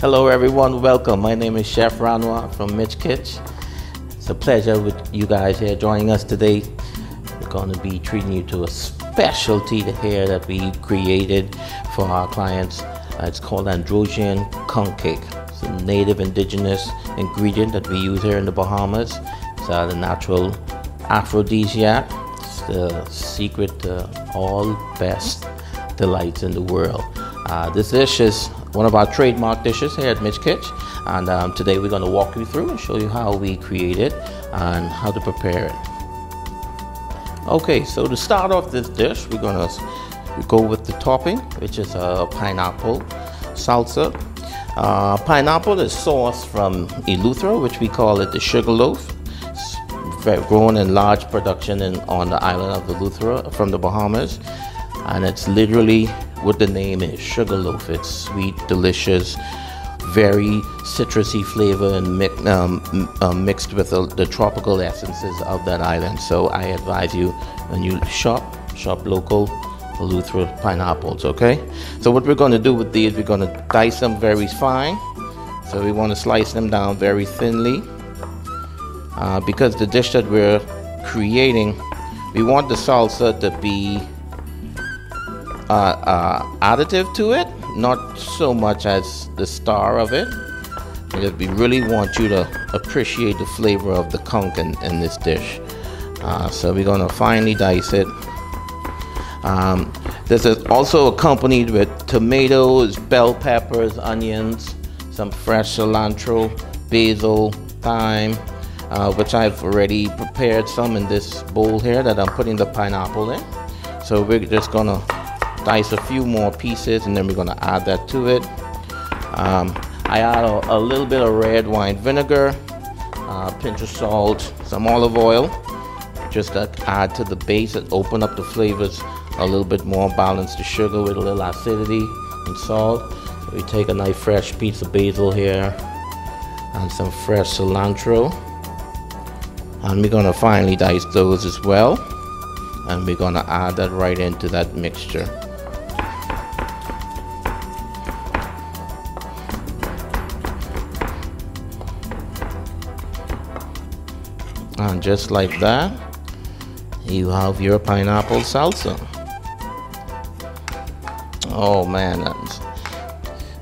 Hello everyone, welcome. My name is Chef Ranwa from Mitch Kitch. It's a pleasure with you guys here joining us today. We're going to be treating you to a specialty here that we created for our clients. It's called Androsian Conch cake. It's a native indigenous ingredient that we use here in the Bahamas. It's the natural aphrodisiac. It's the secret to all best delights in the world. This dish is one of our trademark dishes here at Mitch Kitch, and today we're going to walk you through and show you how we create it and how to prepare it. Okay, so to start off this dish, we're going to go with the topping, which is a pineapple salsa. Pineapple is sourced from Eleuthera, which we call it the sugar loaf. It's grown in large production on the island of Eleuthera from the Bahamas, and it's literally what the name is, sugar loaf. It's sweet, delicious, very citrusy flavor, and mixed with the tropical essences of that island. So I advise you, when you shop local Eleuthera pineapples, okay? So what we're going to do with these, we're going to dice them very fine. So we want to slice them down very thinly. Because the dish that we're creating, we want the salsa to be additive to it, not so much as the star of it, because we really want you to appreciate the flavor of the conch in this dish. So we're going to finely dice it. This is also accompanied with tomatoes, bell peppers, onions, some fresh cilantro, basil, thyme, which I've already prepared some in this bowl here that I'm putting the pineapple in. So we're just going to dice a few more pieces, and then we're going to add that to it. I add a little bit of red wine vinegar, a pinch of salt, some olive oil, just to add to the base and open up the flavors a little bit more, balance the sugar with a little acidity and salt. So we take a nice fresh piece of basil here and some fresh cilantro, and we're going to finely dice those as well, and we're going to add that right into that mixture. And just like that, you have your pineapple salsa. Oh man,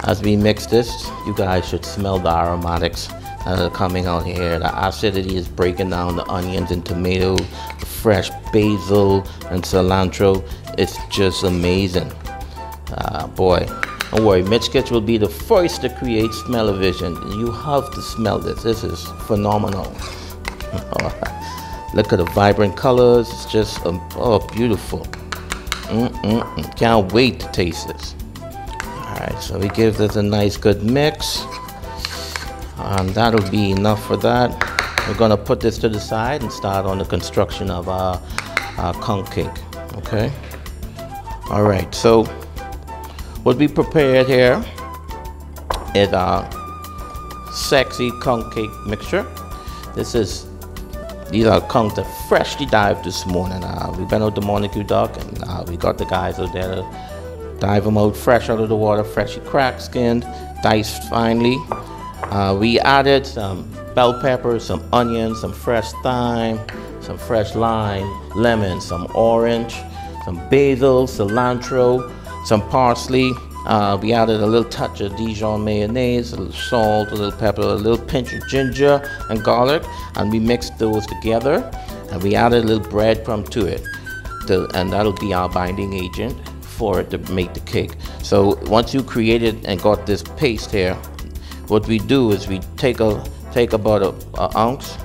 as we mix this, you guys should smell the aromatics that are coming out here. The acidity is breaking down the onions and tomato, the fresh basil and cilantro. It's just amazing. Boy, don't worry, Mitch Kitch will be the first to create smell-o-vision. You have to smell this. This is phenomenal. Look at the vibrant colors. It's just beautiful. Can't wait to taste this. Alright, so we give this a nice good mix, and that'll be enough for that. We're going to put this to the side and start on the construction of our conch cake. Okay. Alright, so what we prepared here is our sexy conch cake mixture. These are conch that freshly dived this morning. We went out to Montague Dock, and we got the guys out there to dive them out fresh out of the water, freshly cracked, skinned, diced finely. We added some bell peppers, some onions, some fresh thyme, some fresh lime, lemon, some orange, some basil, cilantro, some parsley. We added a little touch of Dijon mayonnaise, a little salt, a little pepper, a little pinch of ginger and garlic, and we mixed those together, and we added a little breadcrumb to it, and that'll be our binding agent for it to make the cake. So once you created and got this paste here, what we do is we take about an ounce,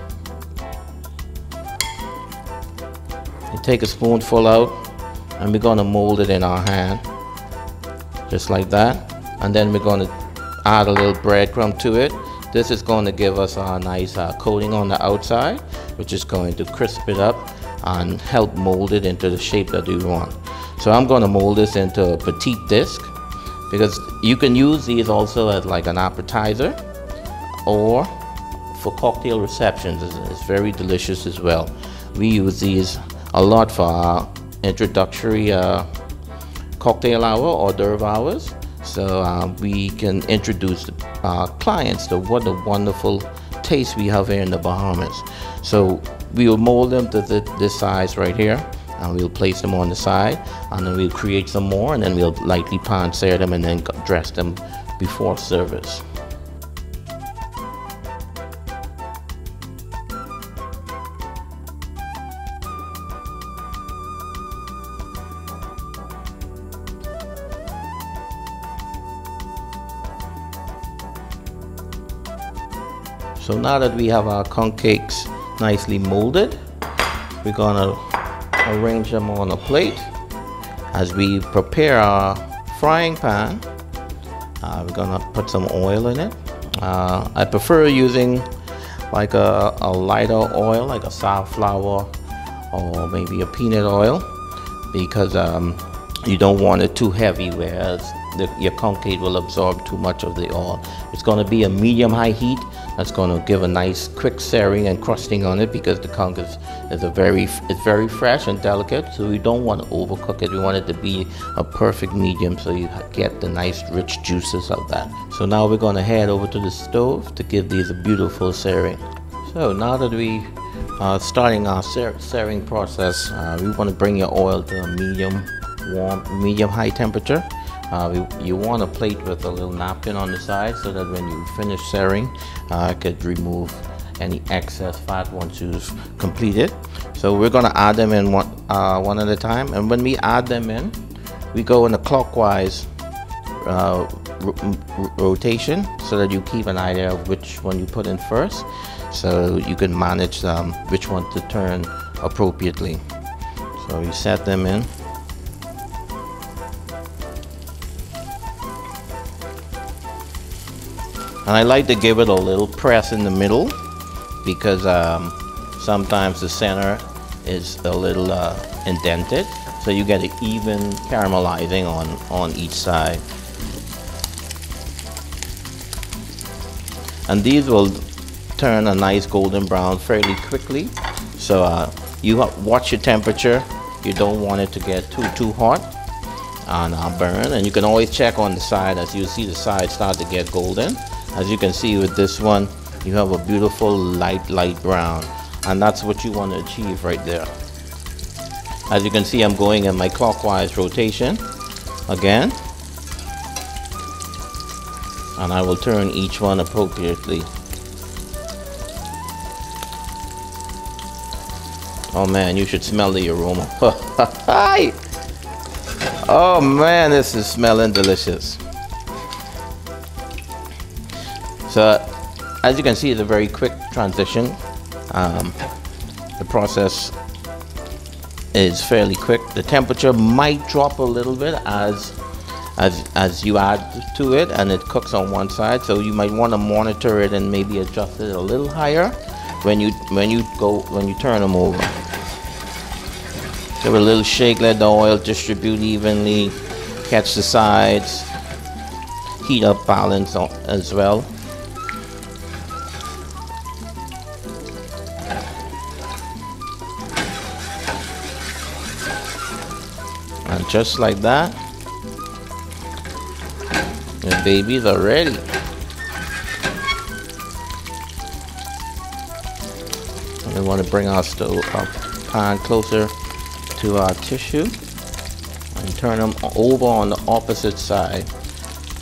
you take a spoonful out, and we're going to mold it in our hand. Just like that, and then we're going to add a little breadcrumb to it. This is going to give us a nice coating on the outside, which is going to crisp it up and help mold it into the shape that we want. So I'm going to mold this into a petite disc, because you can use these also as like an appetizer or for cocktail receptions. It's very delicious as well. We use these a lot for our introductory cocktail hour, hors d'oeuvre hours. so we can introduce our clients to what a wonderful taste we have here in the Bahamas. So we will mold them to this size right here, and we'll place them on the side, and then we'll create some more, and then we'll lightly pan sear them and then dress them before service. So now that we have our conch cakes nicely molded, we're gonna arrange them on a plate. As we prepare our frying pan, we're gonna put some oil in it. I prefer using like a lighter oil, like a safflower or maybe a peanut oil, because you don't want it too heavy, whereas your conch cake will absorb too much of the oil. It's going to be a medium-high heat. That's going to give a nice quick searing and crusting on it, because the conch is very fresh and delicate, so we don't want to overcook it. We want it to be a perfect medium, so you get the nice rich juices of that. So now we're going to head over to the stove to give these a beautiful searing. So now that we are starting our searing process, we want to bring your oil to a medium-high temperature. You want a plate with a little napkin on the side, so that when you finish searing, I could remove any excess fat once you've completed. So we're going to add them in one at a time, and when we add them in, we go in a clockwise rotation, so that you keep an idea of which one you put in first, so you can manage which one to turn appropriately. So you set them in. And I like to give it a little press in the middle, because sometimes the center is a little indented, so you get an even caramelizing on each side. And these will turn a nice golden brown fairly quickly, so you watch your temperature. You don't want it to get too hot and burn, and you can always check on the side. As you see, the side start to get golden. As you can see with this one, you have a beautiful light brown, and that's what you want to achieve right there. As you can see, I'm going in my clockwise rotation again, and I will turn each one appropriately. Oh man, you should smell the aroma. Oh man, this is smelling delicious. So as you can see, it's a very quick transition. The process is fairly quick. The temperature might drop a little bit as you add to it and it cooks on one side, so you might want to monitor it and maybe adjust it a little higher when you turn them over. Give it a little shake, let the oil distribute evenly, catch the sides, heat up balance as well. And just like that, the babies are ready. And we want to bring our pan closer to our tissue and turn them over on the opposite side,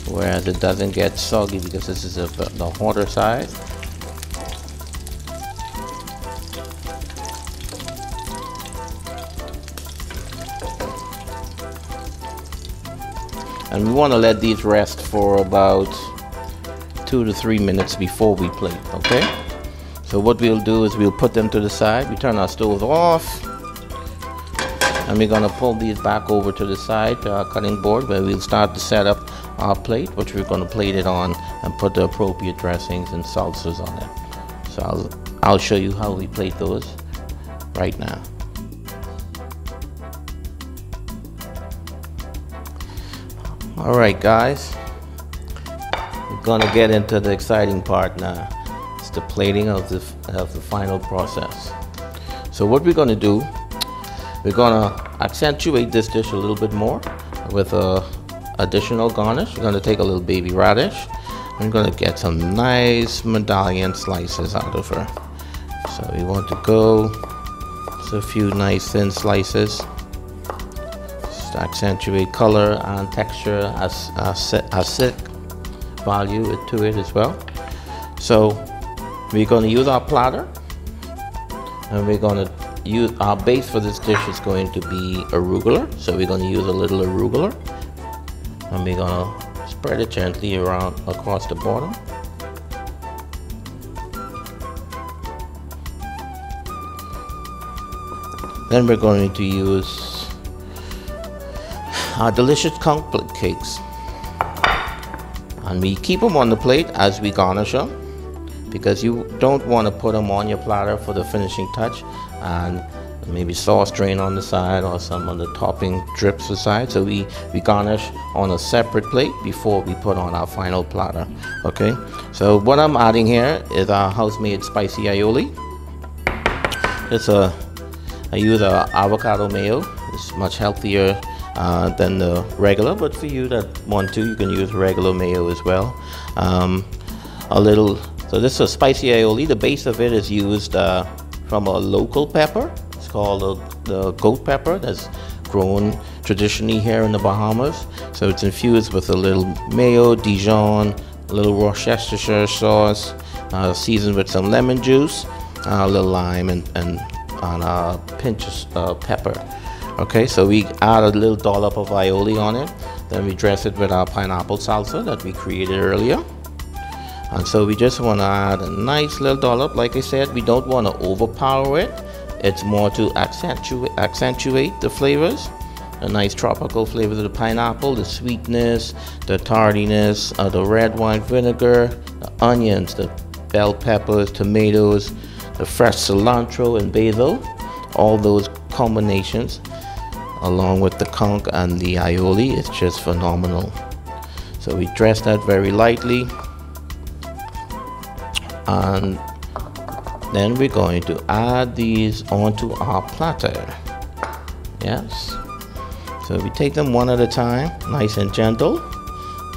whereas it doesn't get soggy, because this is the hotter side. And we want to let these rest for about 2 to 3 minutes before we plate, okay? So what we'll do is we'll put them to the side. We turn our stove off, and we're gonna pull these back over to the side to our cutting board, where we'll start to set up our plate, which we're gonna plate it on and put the appropriate dressings and salsas on it. So I'll show you how we plate those right now. All right, guys, we're gonna get into the exciting part now. It's the plating of the final process. So what we're gonna do, we're gonna accentuate this dish a little bit more with a additional garnish, we're going to take a little baby radish. I'm going to get some nice medallion slices out of her. So we want to go a few nice thin slices just to accentuate color and texture, acidic value to it as well. So we're going to use our platter, and we're going to use our base for this dish is going to be arugula. So we're going to use a little arugula, and we're going to spread it gently around across the bottom. Then we're going to use our delicious conch cakes, and we keep them on the plate as we garnish them, because you don't want to put them on your platter for the finishing touch and maybe sauce drain on the side or some of the topping drips aside. So we garnish on a separate plate before we put on our final platter. Okay, so what I'm adding here is our house-made spicy aioli. I use avocado mayo. It's much healthier than the regular, but for you that want to, you can use regular mayo as well. So this is a spicy aioli. The base of it is used from a local pepper. It's called the goat pepper that's grown traditionally here in the Bahamas. So it's infused with a little mayo, Dijon, a little Worcestershire sauce, seasoned with some lemon juice, a little lime, and a pinch of pepper. Okay, so we add a little dollop of aioli on it. Then we dress it with our pineapple salsa that we created earlier. And so we just want to add a nice little dollop. Like I said, we don't want to overpower it. It's more to accentuate the flavors, the nice tropical flavors of the pineapple, the sweetness, the tardiness, the red wine vinegar, the onions, the bell peppers, tomatoes, the fresh cilantro and basil. All those combinations along with the conch and the aioli is just phenomenal. So we dress that very lightly, and then we're going to add these onto our platter. Yes, so we take them one at a time, nice and gentle,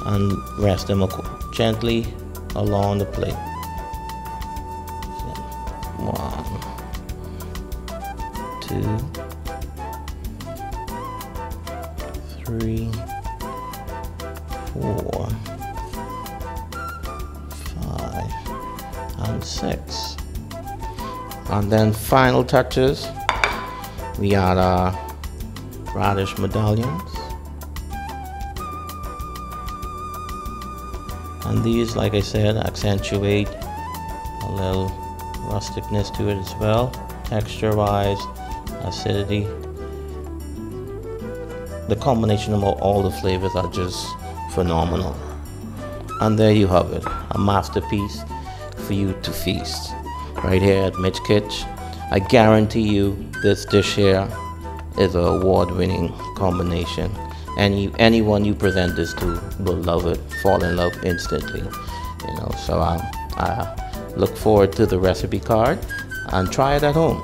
and rest them gently along the plate. 1, 2, 3, 4, 5, and 6. And then final touches, we add our radish medallions, and these, like I said, accentuate a little rusticness to it as well, texture wise, acidity. The combination of all the flavors are just phenomenal. And there you have it, a masterpiece for you to feast right here at Mitch Kitch. I guarantee you this dish here is an award-winning combination. Anyone you present this to will love it, fall in love instantly. So I look forward to the recipe card and try it at home.